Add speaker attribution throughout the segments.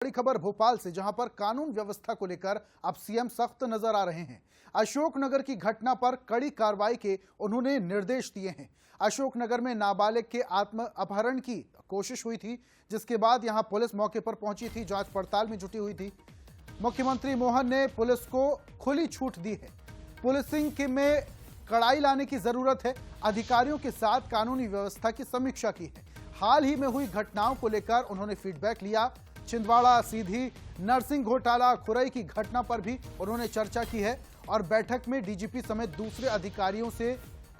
Speaker 1: बड़ी खबर भोपाल से, जहां पर कानून व्यवस्था को लेकर अब सीएम सख्त नजर आ रहे हैं। अशोकनगर की घटना पर कड़ी कार्रवाई के उन्होंने निर्देश दिए हैं। अशोकनगर में नाबालिग के आत्म अपहरण की कोशिश हुई थी, जिसके बाद यहां पुलिस मौके पर पहुंची थी, जांच पड़ताल में जुटी हुई थी। मुख्यमंत्री मोहन ने पुलिस को खुली छूट दी है। पुलिसिंग के में कड़ाई लाने की जरूरत है। अधिकारियों के साथ कानूनी व्यवस्था की समीक्षा की है। हाल ही में हुई घटनाओं को लेकर उन्होंने फीडबैक लिया। छिंदवाड़ा, सीधी, नरसिंह घोटाला, खुरई की घटना पर भी उन्होंने चर्चा की है और बैठक में डीजीपी समेत दूसरे अधिकारियों से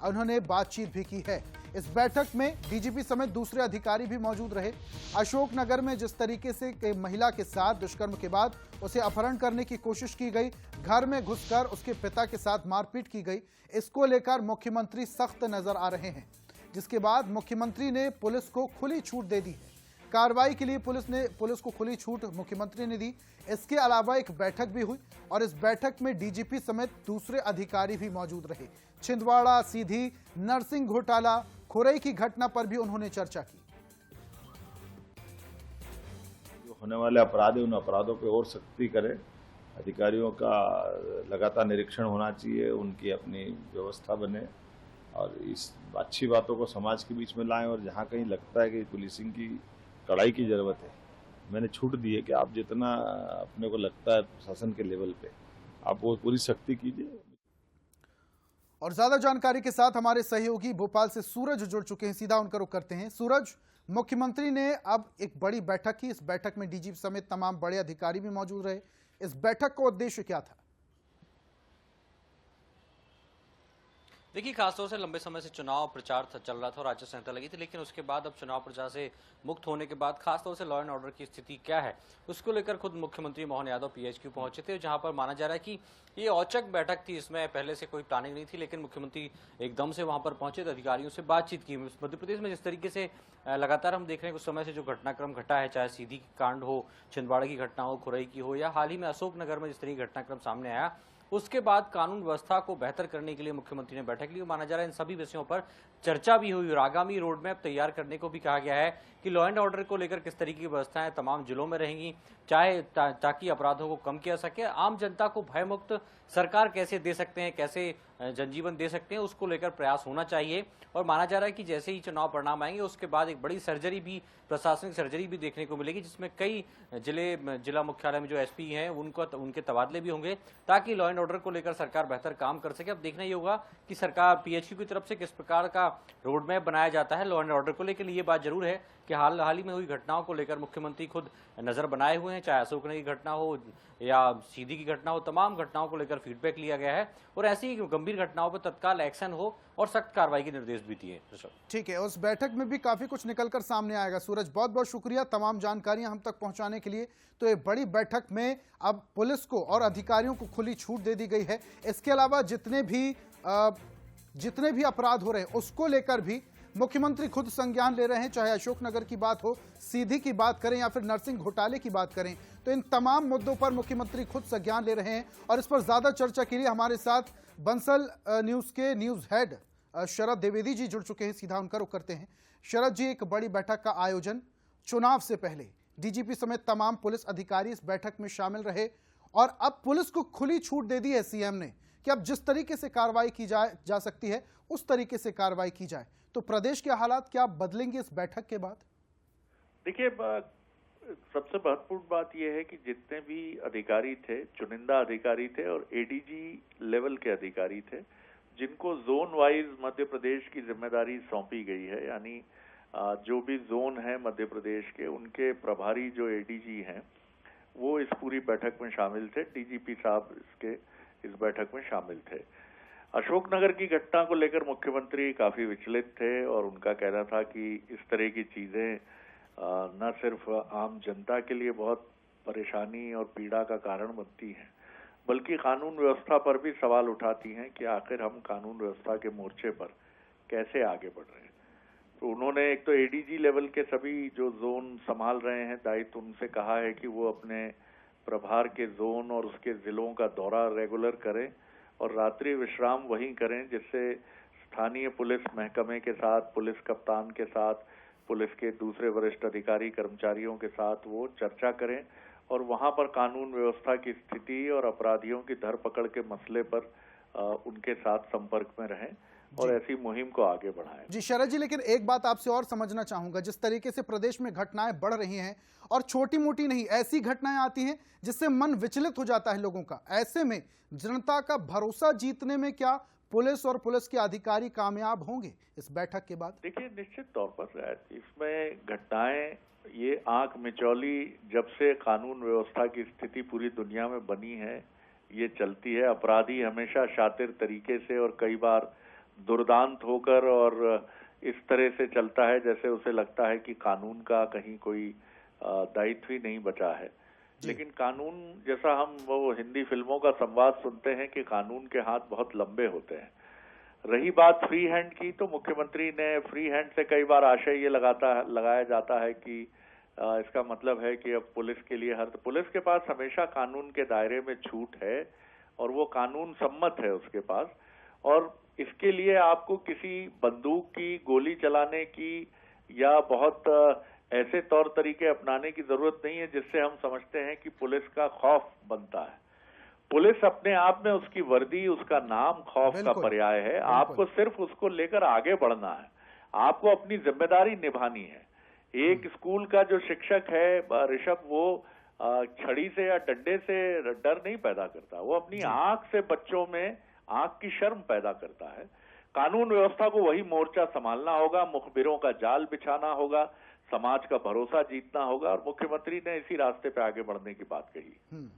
Speaker 1: उन्होंने बातचीत भी की है। इस बैठक में डीजीपी समेत दूसरे अधिकारी भी मौजूद रहे। अशोकनगर में जिस तरीके से महिला के साथ दुष्कर्म के बाद उसे अपहरण करने की कोशिश की गई, घर में घुसकर उसके पिता के साथ मारपीट की गई, इसको लेकर मुख्यमंत्री सख्त नजर आ रहे हैं। जिसके बाद मुख्यमंत्री ने पुलिस को खुली छूट दे दी है। कार्रवाई के लिए पुलिस को खुली छूट मुख्यमंत्री ने दी। इसके अलावा एक बैठक भी हुई और इस बैठक में डीजीपी समेत दूसरे अधिकारी भी मौजूद रहे। छिंदवाड़ा, सीधी, नरसिंह घोटाला, खुरई की घटना पर भी उन्होंने चर्चा की।
Speaker 2: जो होने वाले अपराध है, उन अपराधों पे और सख्ती करें। अधिकारियों का लगातार निरीक्षण होना चाहिए, उनकी अपनी व्यवस्था बने और इस अच्छी बातों को समाज के बीच में लाएं। और जहां कहीं लगता है कि पुलिसिंग की कड़ाई की जरूरत है, मैंने छूट दी है कि आप जितना अपने को लगता है प्रशासन के लेवल पे, आप वो पूरी सख्ती कीजिए।
Speaker 1: और ज्यादा जानकारी के साथ हमारे सहयोगी भोपाल से सूरज जुड़ चुके हैं, सीधा उनका रुख करते हैं। सूरज, मुख्यमंत्री ने अब एक बड़ी बैठक की। इस बैठक में डीजीपी समेत तमाम बड़े अधिकारी भी मौजूद रहे। इस बैठक का उद्देश्य क्या था?
Speaker 3: देखिए, खासतौर से लंबे समय से चुनाव प्रचार चल रहा था और राज्य संहिता लगी थी, लेकिन उसके बाद अब चुनाव प्रचार से मुक्त होने के बाद खासतौर से लॉ एंड ऑर्डर की स्थिति क्या है, उसको लेकर खुद मुख्यमंत्री मोहन यादव पीएचक्यू पहुंचे थे, जहां पर माना जा रहा है कि ये औचक बैठक थी। इसमें पहले से कोई प्लानिंग नहीं थी, लेकिन मुख्यमंत्री एकदम से वहां पर पहुंचे, तो अधिकारियों से बातचीत की। मध्य प्रदेश में जिस तरीके से लगातार हम देख रहे हैं कुछ समय से जो घटनाक्रम घटा है, चाहे सीधी कांड हो, छिंदवाड़ा की घटना हो, खुरई की हो, या हाल ही में अशोकनगर में जिस तरह की घटनाक्रम सामने आया, उसके बाद कानून व्यवस्था को बेहतर करने के लिए मुख्यमंत्री ने बैठक ली। माना जा रहा है इन सभी विषयों पर चर्चा भी हुई और आगामी रोड मैप तैयार करने को भी कहा गया है कि लॉ एंड ऑर्डर को लेकर किस तरीके की व्यवस्थाएं तमाम जिलों में रहेंगी, चाहे ताकि अपराधों को कम किया सके, आम जनता को भयमुक्त सरकार कैसे दे सकते हैं, कैसे जनजीवन दे सकते हैं, उसको लेकर प्रयास होना चाहिए। और माना जा रहा है कि जैसे ही चुनाव परिणाम आएंगे उसके बाद एक बड़ी सर्जरी भी, प्रशासनिक सर्जरी भी देखने को मिलेगी, जिसमें कई जिला मुख्यालय में जो एसपी हैं उनके तबादले भी होंगे, ताकि लॉ एंड ऑर्डर को लेकर सरकार बेहतर काम कर सके। अब देखना ही होगा कि सरकार पीएचक्यू की तरफ से किस प्रकार का रोड मैप बनाया जाता है लॉ एंड ऑर्डर को लेकर। ये बात जरूर है कि हाल ही में हुई घटनाओं को लेकर मुख्यमंत्री खुद नजर बनाए हुए हैं, चाहे अशोकनगर की घटना हो या सीधी की घटना हो, तमाम घटनाओं को लेकर फीडबैक लिया गया है और ऐसी गंभीर घटनाओं पर तत्काल एक्शन हो और सख्त कार्रवाई के निर्देश भी दिए।
Speaker 1: ठीक है, उस बैठक में भी काफी कुछ निकलकर सामने आएगा। सूरज, बहुत बहुत शुक्रिया तमाम जानकारियां हम तक पहुंचाने के लिए। तो ये बड़ी बैठक में अब पुलिस को और अधिकारियों को खुली छूट दे दी गई है। इसके अलावा जितने भी अपराध हो रहे हैं उसको लेकर भी मुख्यमंत्री खुद संज्ञान ले रहे हैं, चाहे अशोकनगर की बात हो, सीधी की बात करें या फिर नरसिंह घोटाले की बात करें, तो इन तमाम मुद्दों पर मुख्यमंत्री खुद संज्ञान ले रहे हैं। और इस पर ज्यादा चर्चा के लिए हमारे साथ बंसल न्यूज के न्यूज हेड शरद द्विवेदी जी जुड़ चुके हैं, सीधा उनका रुख करते हैं। शरद जी, एक बड़ी बैठक का आयोजन चुनाव से पहले, डीजीपी समेत तमाम पुलिस अधिकारी इस बैठक में शामिल रहे और अब पुलिस को खुली छूट दे दी है सीएम ने कि अब जिस तरीके से कार्रवाई की जा सकती है उस तरीके से कार्रवाई की जाए। तो प्रदेश के हालात क्या बदलेंगे इस बैठक के बाद?
Speaker 4: देखिए, सबसे महत्वपूर्ण बात यह है कि जितने भी अधिकारी थे, चुनिंदा अधिकारी थे और एडीजी लेवल के अधिकारी थे, जिनको जोन वाइज मध्य प्रदेश की जिम्मेदारी सौंपी गई है, यानी जो भी जोन है मध्य प्रदेश के, उनके प्रभारी जो एडीजी हैं वो इस पूरी बैठक में शामिल थे। डीजीपी साहब इस बैठक में शामिल थे। अशोकनगर की घटना को लेकर मुख्यमंत्री काफी विचलित थे और उनका कहना था कि इस तरह की चीजें न सिर्फ आम जनता के लिए बहुत परेशानी और पीड़ा का कारण बनती हैं, बल्कि कानून व्यवस्था पर भी सवाल उठाती हैं कि आखिर हम कानून व्यवस्था के मोर्चे पर कैसे आगे बढ़ रहे हैं। तो उन्होंने एक तो एडीजी लेवल के सभी जो जोन संभाल रहे हैं दायित्व, उनसे कहा है कि वो अपने प्रभार के जोन और उसके जिलों का दौरा रेगुलर करें और रात्रि विश्राम वहीं करें, जिससे स्थानीय पुलिस महकमे के साथ, पुलिस कप्तान के साथ, पुलिस के दूसरे वरिष्ठ अधिकारी कर्मचारियों के साथ वो चर्चा करें और वहां पर कानून व्यवस्था की स्थिति और अपराधियों की धरपकड़ के मसले पर उनके साथ संपर्क में रहें और ऐसी मुहिम को आगे बढ़ाएं।
Speaker 1: जी शरद जी, लेकिन एक बात आपसे और समझना चाहूंगा, जिस तरीके से प्रदेश में घटनाएं बढ़ रही हैं और छोटी मोटी नहीं ऐसी घटनाएं आती हैं जिससे मन विचलित हो जाता है लोगों का, ऐसे में जनता का भरोसा जीतने में क्या पुलिस और पुलिस के अधिकारी कामयाब होंगे इस बैठक के बाद?
Speaker 4: देखिए, निश्चित तौर पर इसमें घटनाएं ये आंख मिचौली जब से कानून व्यवस्था की स्थिति पूरी दुनिया में बनी है ये चलती है। अपराधी हमेशा शातिर तरीके से और कई बार दुर्दांत होकर और इस तरह से चलता है जैसे उसे लगता है कि कानून का कहीं कोई दायित्व ही नहीं बचा है। लेकिन कानून, जैसा हम वो हिंदी फिल्मों का संवाद सुनते हैं कि कानून के हाथ बहुत लंबे होते हैं। रही बात फ्री हैंड की, तो मुख्यमंत्री ने फ्री हैंड से कई बार आशय ये लगाया जाता है कि इसका मतलब है कि अब पुलिस के लिए पुलिस के पास हमेशा कानून के दायरे में छूट है और वो कानून सम्मत है उसके पास, और इसके लिए आपको किसी बंदूक की गोली चलाने की या बहुत ऐसे तौर तरीके अपनाने की जरूरत नहीं है जिससे हम समझते हैं कि पुलिस का खौफ बनता है। पुलिस अपने आप में, उसकी वर्दी, उसका नाम खौफ का पर्याय है। आपको सिर्फ उसको लेकर आगे बढ़ना है, आपको अपनी जिम्मेदारी निभानी है। एक स्कूल का जो शिक्षक है ऋषभ, वो छड़ी से या डंडे से डर नहीं पैदा करता, वो अपनी आंख से बच्चों में आंख की शर्म पैदा करता है। कानून व्यवस्था को वही मोर्चा संभालना होगा, मुखबिरों का जाल बिछाना होगा, समाज का भरोसा जीतना होगा, और मुख्यमंत्री ने इसी रास्ते पे आगे बढ़ने की बात कही।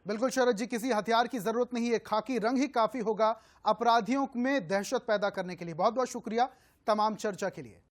Speaker 1: बिल्कुल शरद जी, किसी हथियार की जरूरत नहीं है, खाकी रंग ही काफी होगा अपराधियों में दहशत पैदा करने के लिए। बहुत बहुत शुक्रिया तमाम चर्चा के लिए।